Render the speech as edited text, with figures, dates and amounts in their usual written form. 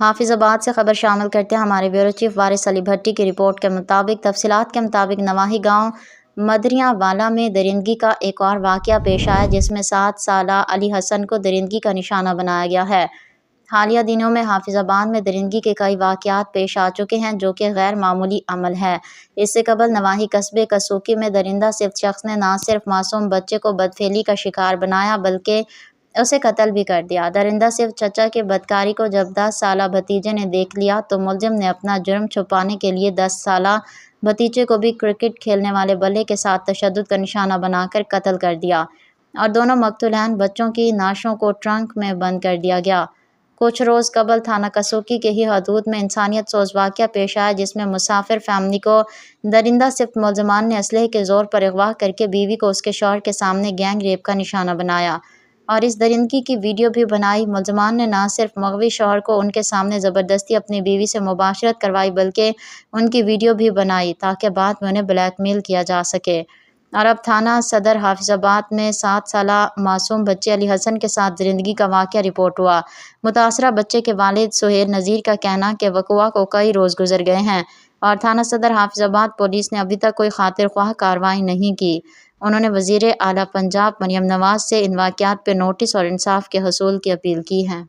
حافظ آباد سے خبر شامل کرتے ہیں ہمارے بیورو چیف وارث علی بھٹی کی رپورٹ کے مطابق تفصیلات کے مطابق نواحی گاؤں مدریاں والا میں درندگی کا ایک اور واقعہ پیش آیا جس میں 7 سالہ علی حسن کو درندگی کا نشانہ بنایا گیا ہے۔ حالیہ دنوں میں حافظ آباد میں درندگی کے کئی واقعات پیش آ چکے ہیں جو کہ غیر معمولی عمل ہے۔ اس سے قبل نواحی قصبے کسوکی میں درندہ صفت شخص نے نہ صرف معصوم بچے کو بدفعلی کا شکار بنایا بلکہ اسے قتل بھی کر دیا۔ درندہ صفت چچا کی بدکاری کو جب 10 سالہ بھتیجے نے دیکھ لیا تو ملزم نے اپنا جرم چھپانے کے لیے 10 سالہ بھتیجے کو بھی کرکٹ کھیلنے والے بلے کے ساتھ تشدد کا نشانہ بنا کر قتل کر دیا اور دونوں مقتولین بچوں کی نعشوں کو ٹرنک میں بند کر دیا گیا۔ کچھ روز قبل تھانہ کسوکی کے ہی حدود میں انسانیت سوز واقعہ پیش آیا جس میں مسافر فیملی کو درندہ صفت ملزمان نے اسلحے کے زور پر اغوا کر کے بیوی کو اس کے شوہر کے سامنے گینگ ریپ کا نشانہ بنایا اور اس درندگی کی ویڈیو بھی بنائی۔ ملزمان نے نہ صرف مغوی شوہر کو ان کے سامنے زبردستی اپنی بیوی سے مباشرت کروائی بلکہ ان کی ویڈیو بھی بنائی تاکہ بعد میں انہیں بلیک میل کیا جا سکے۔ اور اب تھانہ صدر حافظ آباد میں 7 سالہ معصوم بچے علی حسن کے ساتھ درندگی کا واقعہ رپورٹ ہوا۔ متاثرہ بچے کے والد سہیل نذیر کا کہنا کہ وقوع کو کئی روز گزر گئے ہیں اور تھانہ صدر حافظ آباد پولیس نے ابھی تک کوئی خاطر خواہ کارروائی نہیں کی۔ انہوں نے وزیر اعلیٰ پنجاب مریم نواز سے ان واقعات پہ نوٹس اور انصاف کے حصول کی اپیل کی ہے۔